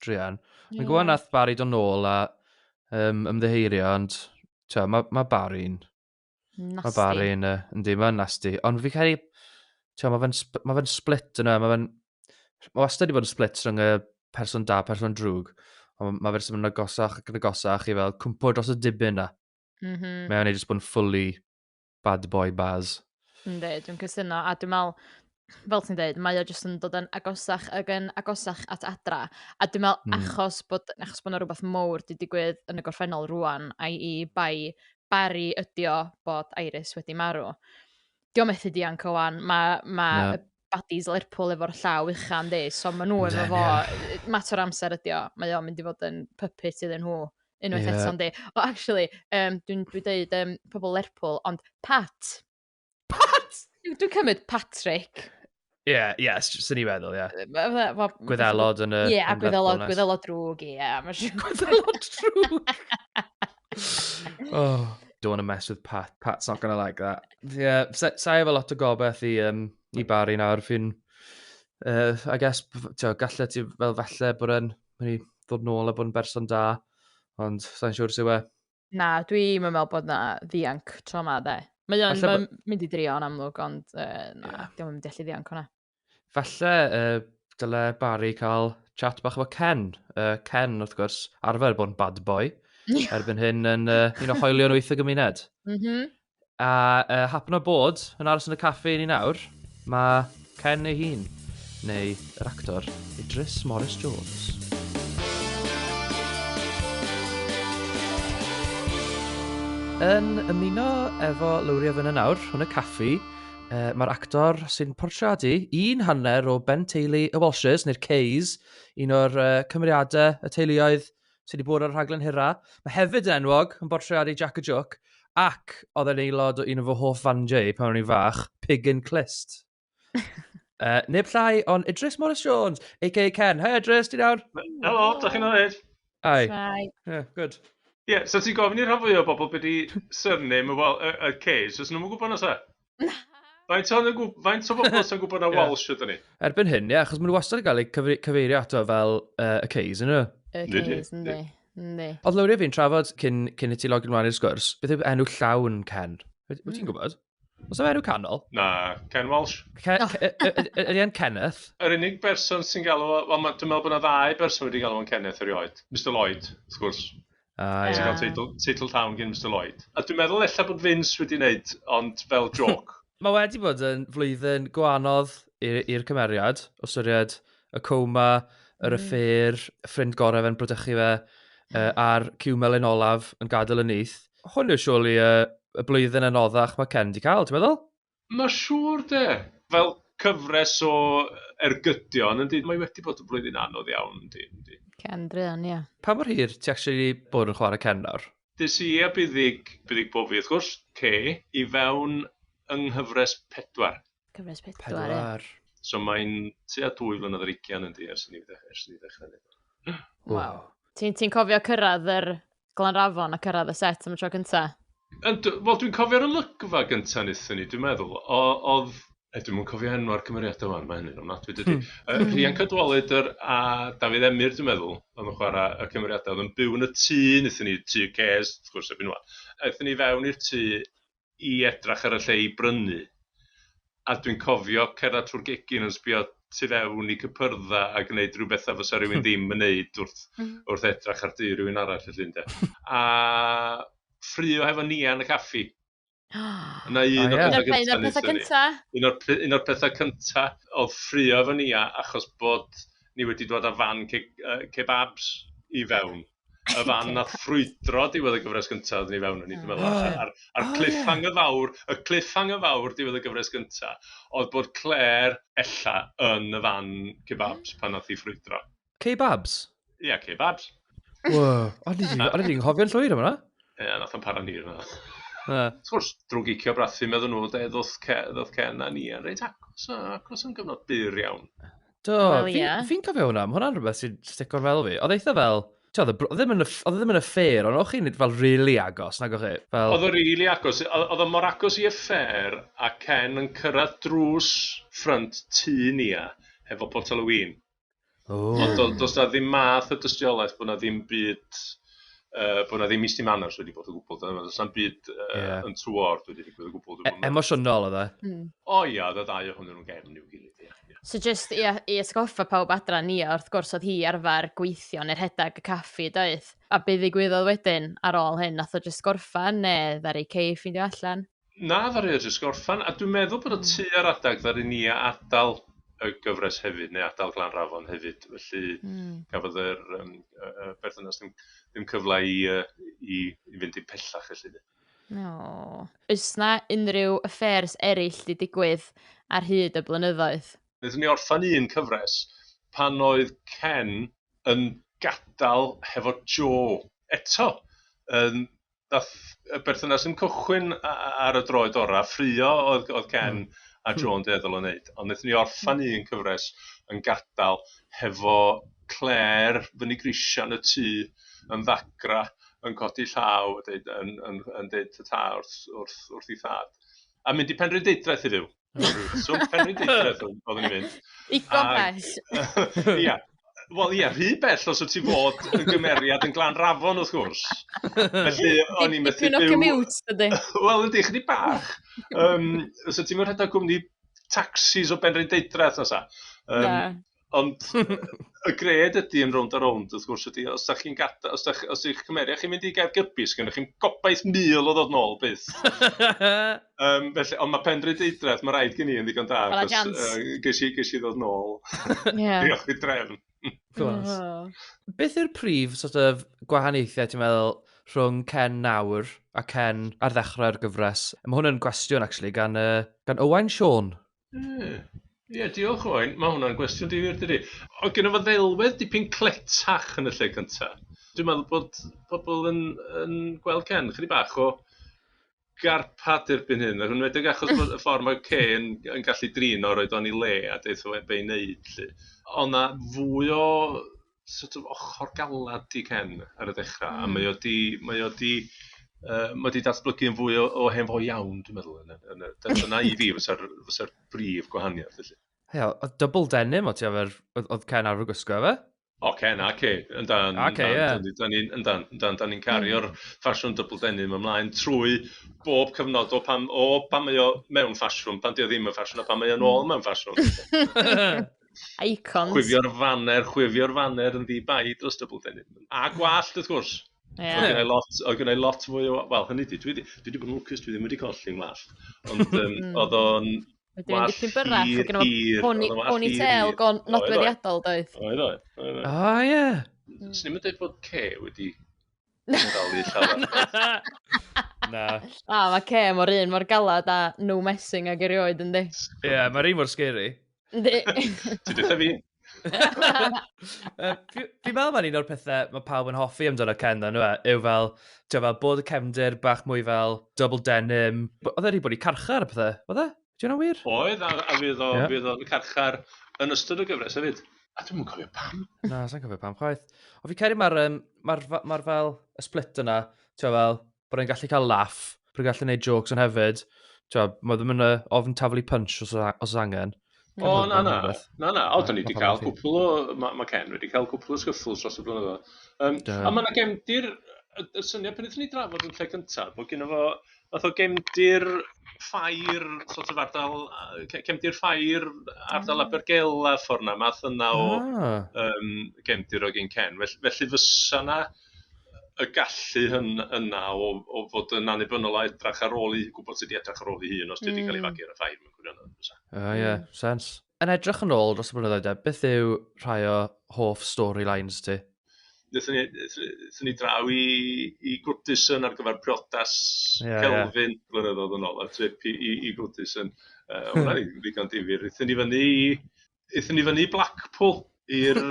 Drian. Mi'n gwybod nath Barry don nôl a ymddeheirio, ond mae Barry'n... Mae Barry'n yndi, mae'n nasty. Ond fi cael mae fe'n split yna. Mae wastad wedi bod yn split rhwng y person da, person drwg. Mae fe'n symud yn agosach ac yn agosach i fel cwmpo dros y dibyn na. Mae'n ei jyst bod yn fully bad boy Baz. Yndi, dwi'n cysyno. A dwi'n meddwl, fel ti'n dweud, mae o jyst yn dod yn agosach ac yn agosach at adra. A dwi'n meddwl achos bod yna rhywbeth mowr di digwydd yn y gorffennol rwan, i bai Barry ydi o bod Iris wedi marw. Di o methu dianc o wan. Mae baddies Lerpwl efo'r llaw uchan di, so mae nhw efo fo, mater amser ydi o. Mae o'n mynd i fod yn puppet iddyn nhw unwaith eto'n di. O, actually, dwi'n dweud pobl Lerpwl, ond Pat. Pat? Dwi'n cymryd Patrick. Sy'n ni feddwl, Gwyddelod yn y... Gwyddelod drwg, Gwyddelod drwg. Oh, don't want to mess with Pat. Pat's not going to like that. Yeah, sa'i efo lot o gobeith i Barry nawr. I guess, gallai ti fel falle bod yn mynd i ddod nôl a bod yn berson da, ond sa'n siŵr sy'n we. Na, dwi'n meddwl bod na ddianc tro ma, de. Mae'n mynd i drio yn amlwg, ond na, dwi'n mynd i allu ddianc hwnna. Falle dyle Barry cael chat bach efo Ken. Ken, wrth gwrs, arfer bod yn bad boy. Erbyn hyn yn un o hoelion wyth y gymuned. A happen o bod, yn aros yn y caffi ni nawr, mae Ken ei hun, neu yr actor Idris Morris Jones. Yn ymuno efo Lowri a fyna nawr, hwn y caffi, mae'r actor sy'n portreadu un hanner o ben teulu y Welshers, neu'r Cays, un o'r cymeriadau y teuluoedd sydd wedi bod ar rhaglen hira. Mae hefyd yn enwog yn portreadu Jack a Jook, ac oedd yn aelod o un o fy hoff fanjau pan o'n i'n fach, Pig and Clist. Neb llai ond Idris Morris Jones, a.k.a. Ken. Hi Idris, di nawr? Helo, da chi'n oed? Hi. Yeah, good. So ti'n gofyn i'r rhan fwy o bobl beth i surname y Cays, os nhw'n gwybod na sa? Faint o bobl sy'n gwybod na Welsh ydyn ni? Erbyn hyn, achos maen nhw wastad yn cael eu cyfeirio ato fel y Cays, yn nhw? Y Cays, yndi. Oedd Lowri fi'n trafod cyn i ti login mlaen i'r sgwrs, beth yw enw llawn Ken? Wyt ti'n gwybod? Oes yma enw canol? Na, Ken Welsh. Ydy e'n Kenneth? Yr unig berson sy'n galw, wel, dwi'n meddwl bod yna ddau berson wedi galw yn Kenneth erioed. Mr Lloyd, wrth gwrs. Ti'n cael teitl tawn gen Mr Lloyd. A dwi'n meddwl ella bod Vince wedi wneud, ond fel joc. Mae wedi bod yn flwyddyn gwanodd i'r cymeriad, o syried y coma, yr affair, y ffrind gorau fe'n brydychu fe, a'r Q melyn olaf yn gadael y nyth. Hwn yw siwrli y blwyddyn yn oddach mae Ken di cael, ti'n meddwl? Mae siŵr de. Fel cyfres o ergydion, mae wedi bod yn blwyddyn anodd iawn. Ken Drian, ie. Pa mor hir ti actually bod yn chwarae Ken nawr? Dys i a buddig bob fi, wrth gwrs, i fewn yng nghyfres 4. Cyfres 4, ie. So mae'n tua 2 flynedd ar 20 yndi ers ni ddechrau. Wow. Ti'n cofio cyrraedd yr Glanrafon a cyrraedd y set am y tro cynta? Wel, dwi'n cofio'r olygfa gyntaf wnaethon ni, dwi'n meddwl, oedd... Dwi'n mwyn cofio enw'r cymeriadau fan, mae hynny'n ofnadwy dydy. Rhian Cadwaladr a Dafydd Emyr, dwi'n meddwl, oedd yn chwarae y cymeriadau, oedd yn byw yn y tŷ, wnaethon ni, tŷ ces, wrth gwrs, ebyn nhw. Aethon ni fewn i'r tŷ i edrach ar y lle i brynu. A dwi'n cofio cerdded trwy'r gegin yn sbio tu fewn i cypyrdda a gwneud rhywbeth a fysa rhywun ddim yn neud wrth edrach ar dŷ rhywun arall y llunde. A ffrio hefo nia yn y caffi. Yna un o'r pethau cyntaf. Un o'r pethau cyntaf oedd ffrio efo nia achos bod ni wedi dod â fan kebabs i fewn. Y fan nath ffrwydro diwedd y gyfres gyntaf oedd ni fewn yn ni, dwi'n meddwl. A'r cliffhanger fawr diwedd y gyfres gyntaf oedd bod Claire ella yn y fan kebabs pan nath i ffrwydro. Kebabs? Ia, kebabs. Wow, ond ni'n hofio'n llwyr yma? Ia, nath o'n para nir yna. Gwrs, drwy gicio brathu meddwl nhw, ddodd Ken a ni yn reit acos yn gyfnod byr iawn. Do, fi'n cofio hwnna, mae hwnna'n rhywbeth sy'n stico'r fel fi. Oedd eitha fel, oedd ddim yn y ffair, ond o'ch chi'n fel rili agos, nag o'ch chi? Oedd o rili agos, oedd o mor agos i y ffair, a Ken yn cyrraedd drws ffrynt tŷ ni efo botel o win. Ond does na ddim math y dystiolaeth bod na ddim byd... bod na ddim isti manners wedi bod o gwbl. Does na'n byd yn tŵor wedi digwydd o gwbl. Emosiynol oedd e? O ia, y ddau o hwnnw nhw'n gefn i'w gilydd. So just i esgoffa pawb adra ni, wrth gwrs oedd hi arfer gweithio neu'r rhedag y caffi, doedd? A be ddigwyddodd wedyn ar ôl hyn? Nath o just gorffan neu ddari Cei ffindio allan? Na, ddari o just gorffan. A dwi'n meddwl bod o tu ar adag ddari ni adal y gyfres hefyd, neu adal Glanrafon hefyd. Felly gafodd yr berthynas ddim cyfle i fynd i pellach felly. No. Oes na unrhyw affairs eraill di digwydd ar hyd y blynyddoedd? Wnaethon ni orffan un cyfres pan oedd Ken yn gadael hefo Joe. Eto, dath y berthynas yn cychwyn ar y droed ora, ffrio oedd Ken a Joe'n deddol o wneud. Ond wnaethon ni orffan un cyfres yn gadael hefo Claire fyny grisiau yn y tŷ yn ddagra, yn codi llaw, yn deud ta wrth ei thad. A mynd i Penrhyn Deidreth i ddiw. Swm Penrhyn Deidreth oedd yn mynd. I gobell. Ia. Wel ia, rhy bell os wyt ti fod yn gymeriad yn Glanrafon wrth gwrs. Felly, o'n i'n methu byw... Dipyn o commute, ydy. Wel, ydy, chydig bach. So ti'n mynd rhedeg gwmni taxis o Penrhyn Deidreth nesa. Ond y gred ydy yn Rownd, wrth gwrs ydy, os ydych cymeriad chi'n mynd i Gaergybi, sgynnych chi'n gobaith 1000 o ddod nôl byth. Felly, ond mae Penrhyn Deidreth, mae rhaid gen i yn ddigon da, ges i ddod nôl. Diolch i drefn. Beth yw'r prif gwahaniaethau ti'n meddwl rhwng Ken nawr a Ken ar ddechrau'r gyfres? Mae hwnna'n gwestiwn, actually, gan Owain Siôn. Ie, diolch Owain. Mae hwnna'n gwestiwn difyr, dydy. Oedd gen efo ddelwedd dipyn cletach yn y lle cyntaf. Dwi'n meddwl bod pobl yn gweld Ken chydig bach o garpad erbyn hyn. Yn wedig achos bod y ffordd mae Ken yn gallu drino roed o'n i le a deith o be i wneud. Ond na fwy o ochr galad i Ken ar y dechrau. A mae o di datblygu yn fwy o hen fo iawn, dwi'n meddwl. Dyna i fi fysa'r brif gwahaniaeth. Ia, oedd double denim oedd Ken ar y gwisgo, efe? O, Ken a Kay, yndan. Da ni'n cario'r ffasiwn double denim ymlaen trwy bob cyfnod o pan mae o mewn ffasiwn, pan di o ddim yn ffasiwn, a pan mae o'n ôl mewn ffasiwn. Icons. Chwifio'r faner yn ddi-bai dros double denim. A gwallt, wrth gwrs. Oedd gennau lot fwy o... Wel, hynny di, dwi wedi bod yn lwcus, dwi ddim wedi colli'n wallt. Ond oedd o'n wallt hir. Ponytail nodweddiadol, doedd. Oedd. O, ie. Swn i'n dweud bod Kay wedi dalu llawer. Na. Mae Kay mor galad a no messing ag erioed, yndi? Ie, mae'r un mor scary. Yndi. Ti dweud fi? Fi'n meddwl mae'n un o'r pethau mae pawb yn hoffi amdano Ken yw fel bod y cefndir bach mwy fel double denim. Oedd e wedi bod i carchar y pethau, oedd e? Dwi'n wir? Oedd, a fydd o'n carchar yn ystod y gyfres hefyd. A dwi'n mwyn cofio pam. Na, sa'n cofio pam chwaith. O fi credu mae'r fel y split yna, fel bod e'n gallu cael laff, Rwy'n gallu gwneud jokes yn hefyd. Mae ddim yn ofn taflu punch os angen. O, na. O, da ni wedi cael cwpl o... Mae Ken wedi cael cwpl o sgyffls dros y blynyddoedd. A mae yna gemdir... Y syniad pan ydyn ni drafod yn lle cyntaf, bod gen fo... Fath o gemdir ffair, sort of ardal... Gemdir ffair ardal Abergel a ffordd na, math yna o gemdir o gen Ken. Felly fysa na y gallu yna o fod yn annibynnol a edrych ar ôl i... Gwybod sydd wedi edrych ar ôl i hun os wedi cael ei fagu ar y ffair. Ie, sens. Yn edrych yn ôl dros y blynyddoedd, beth yw rhai o hoff storylines ti? Nethon ni draw i Gwrdison ar gyfer priodas Kelvin blynyddoedd yn ôl, a trip i Gwrdison. Hwna ni ddigon difyr. Nethon ni fyny Blackpool i'r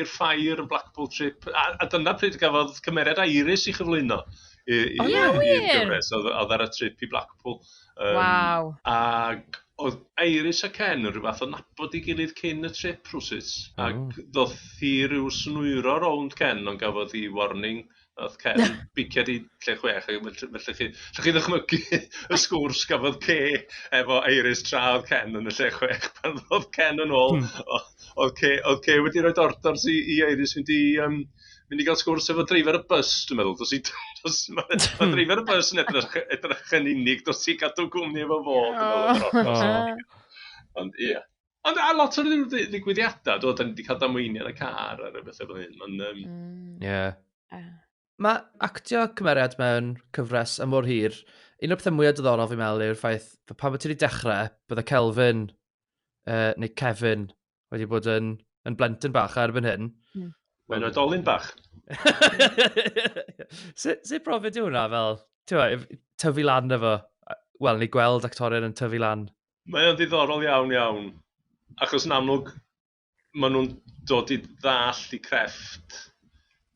ffair Blackpool trip. A dyna pryd gafodd cymeriad Iris i chyflwyno i'r gyfres. Oedd ar y trip i Blackpool. Waw. Ac oedd Iris a Ken yn rhywbeth o nabod i gilydd cyn y trip rwsys. Ac ddoth hi rhyw snwyro rownd Ken, ond gafodd hi warning. Oedd Ken biciad i lle 6. Felly chi ddychmygu y sgwrs gafodd efo Iris tra oedd Ken yn y lle 6. Pan oedd Ken yn ôl, oedd Kay wedi rhoi orders i Iris mynd i gael sgwrs efo dreifar y bus, dwi'n meddwl. Mae dreifar y bus yn edrych yn unig, dos i gadw gwmni efo fod. Ond ie. Ond a lot o'r ddigwyddiadau, da ni wedi cael damweiniau yn y car ar y bethau fel hyn. Ie. Mae actio cymeriad mewn cyfres y mor hir, un o'r pethau mwyaf diddorol fi'n meddwl yw'r ffaith, pan mae ti wedi dechrau, bydde Kelvin neu Kevin wedi bod yn blentyn bach erbyn hyn. Mae'n oedolyn bach. Sut profiad yw hwnna fel, tyfu lan efo? Wel, ni gweld actorion yn tyfu lan. Mae o'n ddiddorol iawn. Achos yn amlwg, maen nhw'n dod i ddall i crefft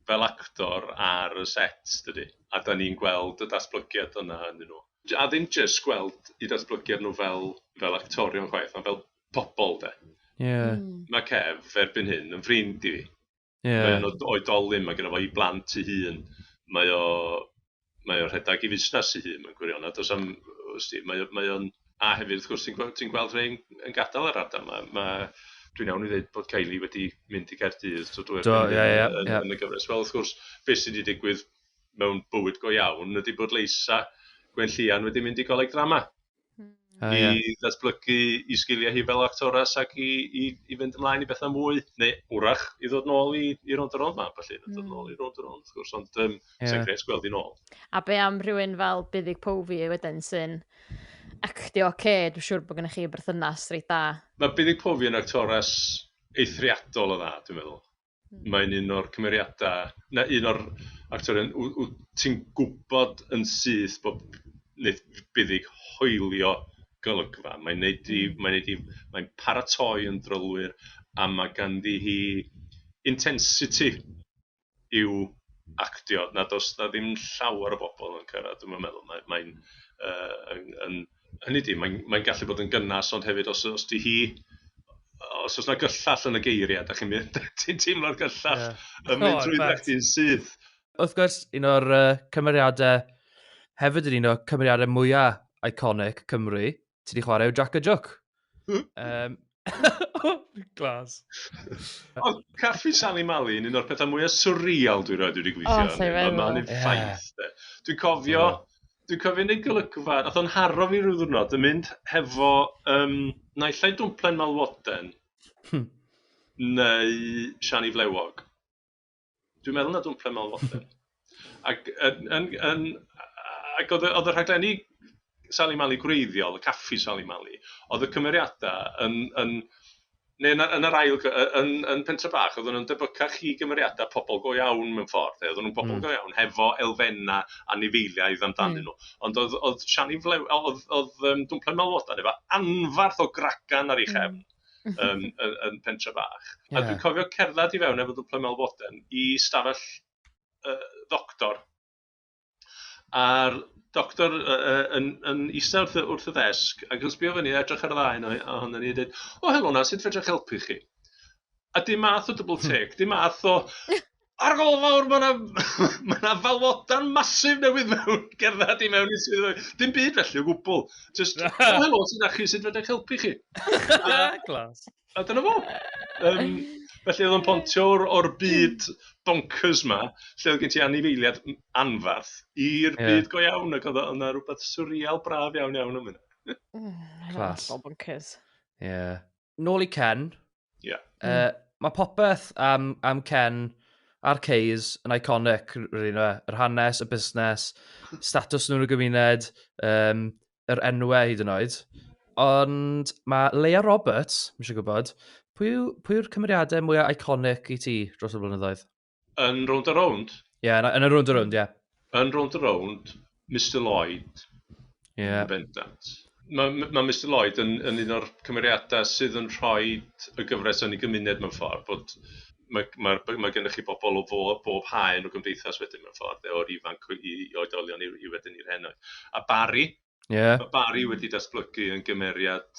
fel actor ar y set, dydy. A da ni'n gweld y datblygiad yna yn nhw. A ddim jyst gweld i datblygiad nhw fel actorion chwaith, ond fel pobl, de. Mae Kev, erbyn hyn, yn ffrind i fi. Mae o'n oedolyn, mae gen i fo i blant i hun. Mae o rhedag i fusnes i hun, mae'n gwirion. Mae o'n... A hefyd, wrth gwrs, ti'n gweld rhain yn gadael yr ardal. Dwi'n iawn i ddweud bod Kylie wedi mynd i Gaerdydd yn y gyfres. Wel, wrth gwrs, beth sydd wedi digwydd mewn bywyd go iawn ydy bod Leisa Gwenllian wedi mynd i goleg drama. I ddatblygu i sgiliau hi fel actores ac i fynd ymlaen i bethau mwy. Neu wrach i ddod nôl i Rownd a Rownd ma, felly. Ddod nôl i Rownd a Rownd, wrth gwrs, ond sy'n gres gweld i nôl. A be am rhywun fel Buddig Powfi wedyn sy'n actio dwi'n siŵr bod gennych chi berthynas reit da. Mae Buddig Powfi yn actores eithriadol o dda, dwi'n meddwl. Mae'n un o'r cymeriadau, un o'r actorion, ti'n gwybod yn syth bod Buddig hoelio golygfa. Mae'n paratoi yn drylwyr a mae ganddi hi intensity i'w actio. Na does na ddim llawer o bobl yn cyrraedd, dwi'n meddwl. Hynny di, mae'n gallu bod yn gynnas, ond hefyd os di hi, os oes na gyllall yn y geiriau, ti'n teimlo'r gyllall yn mynd trwy ddechdyn sydd. Wrth gwrs, un o'r cymeriadau, hefyd yn un o'r cymeriadau mwyaf iconic Cymru, ti wedi chwarae o Jack a Jook. Glas. Ond Caffi Sally Mali yn un o'r pethau mwyaf surreal dwi'n wedi gweithio. Mae'n ffaith. Dwi'n cofio neud golygfa, nath o'n haro fi rhyw ddwrnod yn mynd hefo naillai dwmplen malwoden neu siani flewog. Dwi'n meddwl na dwmplen malwoden. Ac oedd y rhaglenni Sally Mali gwreiddiol, y Caffi Sally Mali, oedd y cymeriadau yn Pentre Bach, oedden nhw'n debycach i gymeriadau pobl go iawn mewn ffordd. Oedden nhw'n pobl go iawn hefo elfenna anifeiliaidd amdanyn nhw. Ond oedd Dwmplen Malwodan efo anfarth o gragan ar ei chefn yn Pentre Bach. A dwi'n cofio cerdded i fewn efo Dwmplen Malwodan i stafell doctor. A'r doctor yn eistedd wrth y ddesg ac yn sbio fyny edrych ar y ddau ohonon ni a dweud, o helo na, sut fedrwch helpu chi? A dim math o double take, dim math o ar gol fawr, mae falwodan masif newydd mewn, gerdded i mewn i sydd. Dim byd felly o gwbl. Just, helo, sy'n achu, sydd wedi'ch helpu chi. Glas. A dyna fo. Felly oedd yn pontio o'r byd bonkers ma, lle oedd gen ti anifeiliad anfarth, i'r byd go iawn, ac oedd yna rhywbeth surreal braf iawn am hynny. Clas. Bonkers. Ie. Nôl i Ken. Ie. Mae popeth am Ken a'r Ceis yn iconic, yr hanes, y busnes, status nhw'n y gymuned, yr enwau hyd yn oed. Ond mae Leia Roberts, mi eisiau gwybod, pwy yw'r cymeriadau mwyaf iconic i ti dros y blynyddoedd? Yn Rownd? Ie, yn y Rownd, ie. Yn Rownd, Mr Lloyd. Ie. Bendant. Mae Mr Lloyd yn un o'r cymeriadau sydd yn rhoi y gyfres yn ei gymuned mewn ffordd, bod mae gennych chi bobl o bob haen o gymdeithas wedyn mewn ffordd, o'r ifanc i oedolion i wedyn i'r henoed. A Barry, mae Barry wedi datblygu yn gymeriad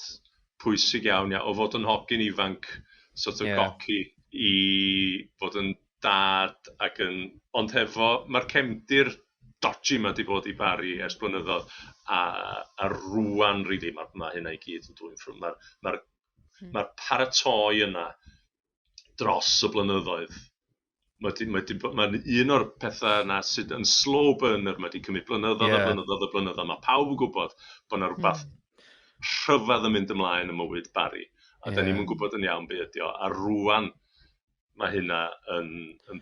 pwysig iawn o fod yn hogyn ifanc, sort of goci, i fod yn dad ac yn... Ond hefo, mae'r cefndir dodgy ma di bod i Barry ers blynyddoedd, a rwan, really, mae hynna i gyd yn dwy'n ffrwm. Mae'r paratoi yna dros y blynyddoedd. Mae'n un o'r pethau yna sydd yn slow burner, mae wedi cymryd blynyddoedd. Mae pawb yn gwybod bod yna rhywbeth rhyfedd yn mynd ymlaen y mywyd Barry. A da ni'n gwybod yn iawn beth ydi o. A rwan mae hynna yn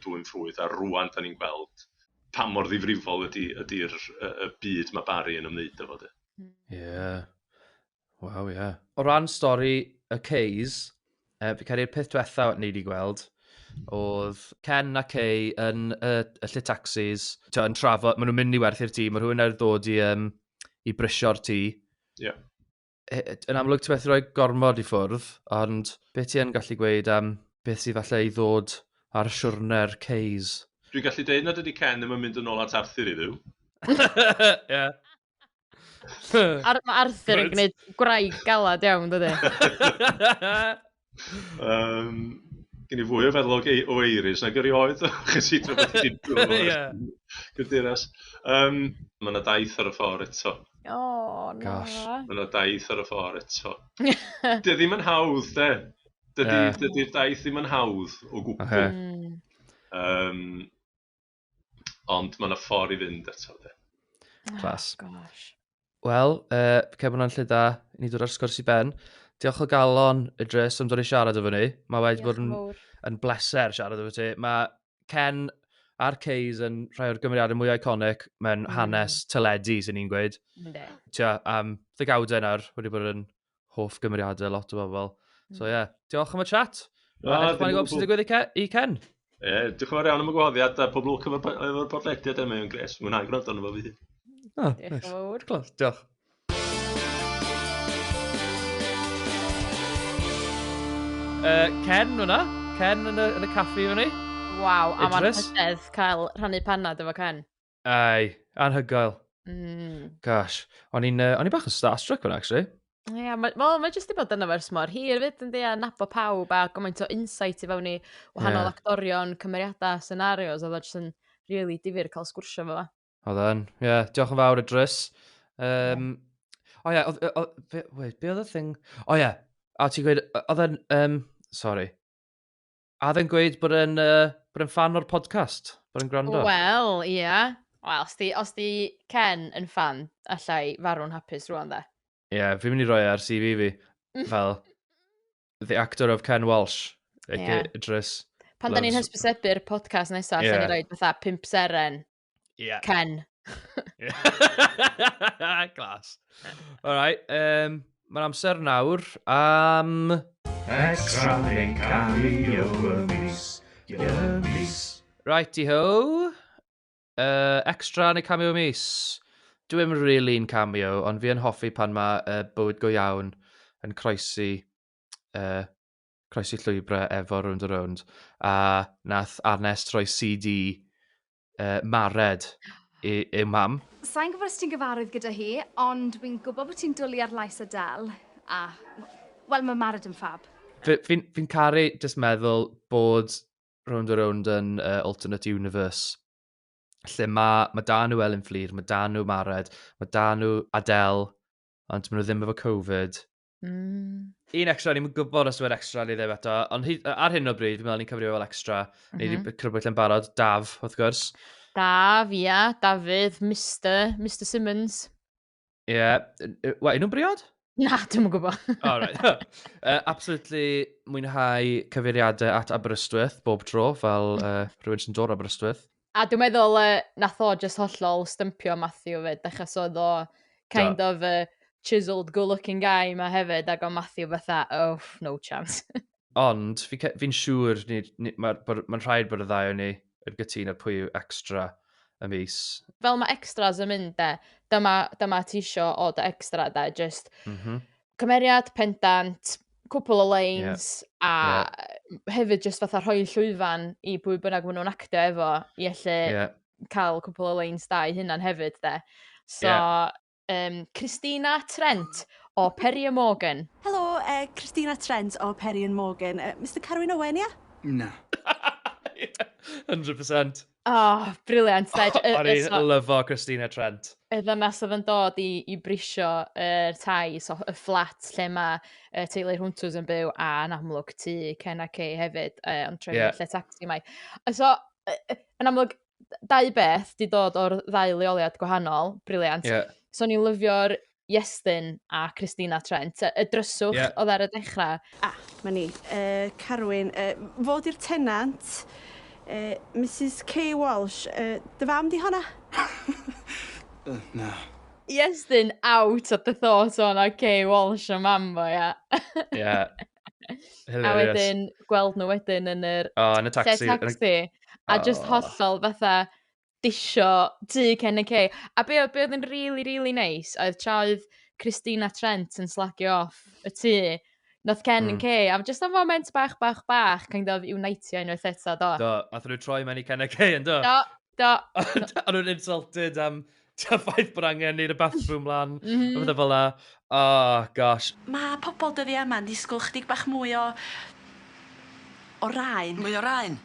dwy'n ffwydd. A rwan da ni'n gweld pa mor ddifrifol ydy'r byd mae Barry yn ymwneud efo di. Ie. Waw, ie. O ran stori y Ceis, fi cael peth diwetha ni wedi gweld, oedd Ken a Kay yn y lle taxis, yn trafod, maen nhw'n mynd i werthu'r tŷ, mae rhywun ar ddod i brisio'r tŷ. Ie. Yn amlwg ti'n methu rhoi gormod i ffwrdd, ond beth ti yn gallu gweud am beth sydd falle i ddod ar siwrne'r Ceis? Dwi'n gallu deud nad ydy Ken ddim yn mynd yn ôl at Arthur i ddiw. Ie. Mae Arthur yn gwneud gwraig galad iawn, dydy? Gen i fwy o feddwl o eiris nag erioed. Chysit o beth i'n gydaras. Mae yna daith ar y ffordd eto. O, na. Mae yna daith ar y ffordd eto. Dy ddim yn hawdd, de. Dydy'r daith ddim yn hawdd o gwbl. Ond mae yna ffordd i fynd eto, de. Clas. Wel, fe bod hwnna'n lle da i ni dod ar sgwrs i ben. Diolch o galon, Idris, am dod i siarad efo ni. Mae wedi bod yn bleser siarad efo ti. Mae Ken a'r Ceis yn rhai o'r gymeriadau mwy iconic mewn hanes teledu, sy'n ni'n gweud. Tia, ddegawdau nawr wedi bod yn hoff gymeriadau lot o bobl. So ie, diolch am y chat. Edrych ma'n gwybod sy'n digwydd i Ken. Ie, diolch yn fawr iawn am y gwahoddiad a pob lwc efo'r podlediad yma yn gres. Mwynhau gwrando arno fo fi. Diolch yn fawr. Clos, diolch. Ken hwnna? Ken yn y caffi efo ni? Waw, a mae'n hyddedd cael rhannu Pennod efo Ken. Ai, anhygoel. Gosh, o'n i bach yn starstruck fan, actually. Ie, mae jyst i bod yna fers mor hir fyd yn di a nabo pawb a gymaint o insight i fewn i wahanol actorion, cymeriadau, scenarios, oedd o jyst yn really difyr cael sgwrsio fo. Oedd yn, ie, diolch yn fawr Idris. O ie, wait, be oedd y thing? O ie, a ti'n gweud, oedd yn, sorry. A oedd yn gweud bod yn fan o'r podcast, bod yn gwrando? Wel, ie. Wel, os di Ken yn fan, allai farw'n hapus rwan da. Ie, fi'n mynd i roi ar CV fi, fel the actor of Ken Walsh, aka Idris. Pan da ni'n hysbysebu'r podcast nesaf, allan ni roi fatha 5 seren. Ken. Glas. Alright, mae'n amser nawr am... Extra neu cameo y mis. Righty-ho. Extra neu cameo mis. Dwi'n really'n cameo, ond fi yn hoffi pan mae bywyd go iawn yn croesi llwybrau efo Rownd. A nath Arnes troi CD mared i'w mam. Sa'n gwybod os ti'n gyfarwydd gyda hi, ond fi'n gwybod bod ti'n dwlu ar lais Adele. A, wel, mae mared yn ffab. Fi'n caru jyst meddwl bod Rownd yn alternate universe. Lle mae da nhw Elen Fflir, mae da nhw Mared, mae da nhw Adele, ond maen nhw ddim efo Covid. Un extra, ni'n gwybod os yw'r extra ni ddim eto, ond ar hyn o bryd, fi'n meddwl ni'n cyfrio fel extra. Ni wedi crybwyll yn barod, Daf, wrth gwrs. Daf, ia, Dafydd, Mr Simmons. Ie, unw'n briod? Na, dwi'n yn gwybod. Right. Absolutely mwynhau cyfeiriadau at Aberystwyth bob tro, fel rhywun sy'n dod Aberystwyth. A dwi'n meddwl nath o just hollol stympio Matthew fyd, achos oedd o kind of a chiseled, good-looking guy yma hefyd, ac o Matthew fatha, oh, no chance. Ond, fi'n siŵr, mae'n rhaid bod y ddau o ni yn gytun ar pwy yw extra y mis. Fel mae extras yn mynd, dyma ti isio o dy extra, just cymeriad, pendant, cwpl o lines, a hefyd just fatha rhoi llwyfan i pwy bynnag maen nhw'n actio efo, i allu cael cwpl o lines da i hynna'n hefyd, So, Christina Trent o Perry and Morgan. Helo, Christina Trent o Perry and Morgan. Mr Carwyn Owen, ia? Na. 100%. Oh, briliant. O'n i'n lyfo Christina Trent. Y ddynas oedd yn dod i brisio tai, so y fflat lle mae teulu Hwntws yn byw, a yn amlwg tu Ken a Kay hefyd, ond trefnu lle taxi mai. So, yn amlwg, dau beth di dod o'r ddau leoliad gwahanol, briliant. So, ni'n lyfio'r Iestyn a Christina Trent. Y dryswch oedd ar y dechrau. Ma ni. Carwyn, fod i'r tenant, Mrs Kay Walsh, dy fam di honna? Na. Iestyn out at the thought o'na Kay Walsh o mambo, ia. Hilarious. A wedyn, gweld nhw wedyn yn yr yn y taxi. A just hollol fatha disio tu Ken a Kay. A be oedd yn really nice, oedd tra oedd Christina Trent yn slagio off y tu, nath Ken and Kay, am just a moment bach, kind of unitio unwaith eto, do. Do, nath nhw troi mewn i Ken a Kay, yn do? Do. A nhw'n insulted am ffaith bod angen neud y bathroom lan, a fydda fel la. Oh, gosh. Mae pobl dyddi yma'n disgwyl chdig bach mwy o raen. Mwy o raen?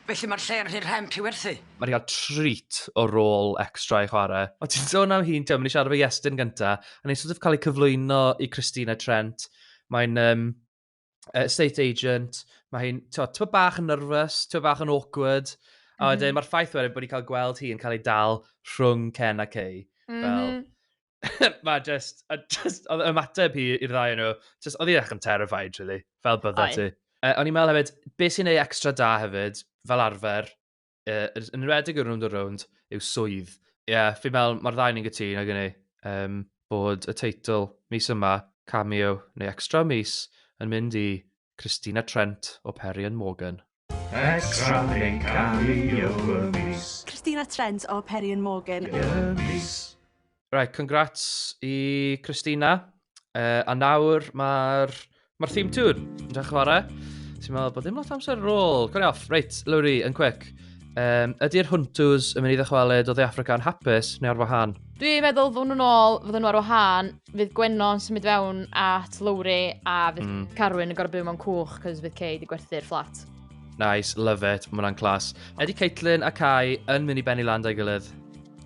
Felly mae'r lle yn rhy rhemp i werthu? Mae wedi cael treat o rôl extra i chwarae. O ti'n sôn am hi'n ti'n mynd i siarad efo Iestyn gynta, a ni'n sort of cael ei cyflwyno i Christina Trent. Mae'n estate agent, mae hi'n ti'n bach yn nervous, ti'n bach yn awkward, a wedyn mae'r ffaith wedyn bod ni'n cael gweld hi yn cael ei dal rhwng Ken a Kay. Fel, mae just, oedd ymateb hi i'r ddau nhw, oedd hi'n eich yn terrified, really, fel bydda ti. O'n i'n meddwl hefyd, beth sy'n ei extra da hefyd, fel arfer, yn redig o'r rownd, yw swydd. Fi'n meddwl, mae'r ddau ni'n gytun ag ni, bod y teitl mis yma, cameo neu extra mis, yn mynd i Christina Trent o Perry and Morgan. Extra neu cameo y mis. Christina Trent o Perry and Morgan. Right, congrats i Christina. A nawr mae'r theme tune yn dechrau chwarae. Ti'n meddwl bod ddim lot amser rôl. Cwni off. Reit, Lowri, yn quick. Ydy'r Hwntws yn mynd i ddechwaelyd o The Africa yn hapus neu ar wahân? Dwi'n meddwl fod nhw'n ôl, fod nhw ar wahân, fydd Gwennon symud fewn at Lowri a fydd Carwyn yn gorau byw mewn cwch cos fydd Kay di gwerthu'r fflat. Nice, love it, mae hwnna'n clas. Ydy Caitlin a Kai yn mynd i benni land a'i gilydd?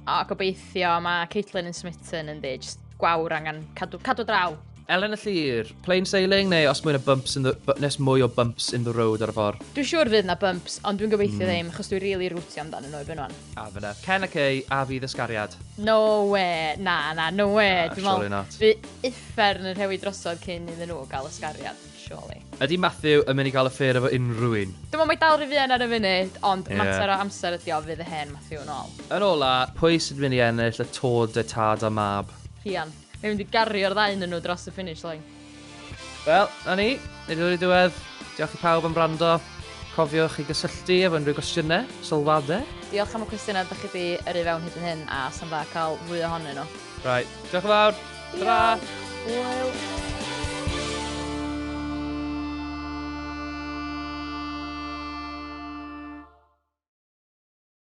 O, gobeithio, mae Caitlin yn smitten yn dweud, just gwawr angen cadw draw. Elen y Llir, plain sailing neu os mwy o bumps in the road ar y ffordd? Dwi'n siŵr fydd na bumps, ond dwi'n gobeithio ddim, achos dwi'n really rwtio amdano nhw i byn o'n. A fyna, Ken a Kay a fi ddysgariad. No way, na, no way. Surely not. Fi uffer yn y rhewi drosod cyn iddyn nhw gael ysgariad, surely. Ydy Matthew yn mynd i gael affair efo unrhyw un? Dwi'n meddwl mae dal rhyfien ar y funud, ond mater o amser ydi o fydd y hen Matthew yn ôl. Yn ola, pwy sydd mynd i ennill y Tôr de Tad a Mab? Rhian. Mae'n mynd i gario'r ddau yn nhw dros y finish line. Wel, na ni. Nid yw'r diwedd. Diolch i pawb am brando. Cofiwch i gysylltu efo unrhyw gwestiynau, sylwadau. Diolch am y cwestiynau ydych chi wedi yrru fewn hyd yn hyn a sy'n dda cael fwy ohonyn nhw. Right, diolch yn fawr. Tara! Hwyl!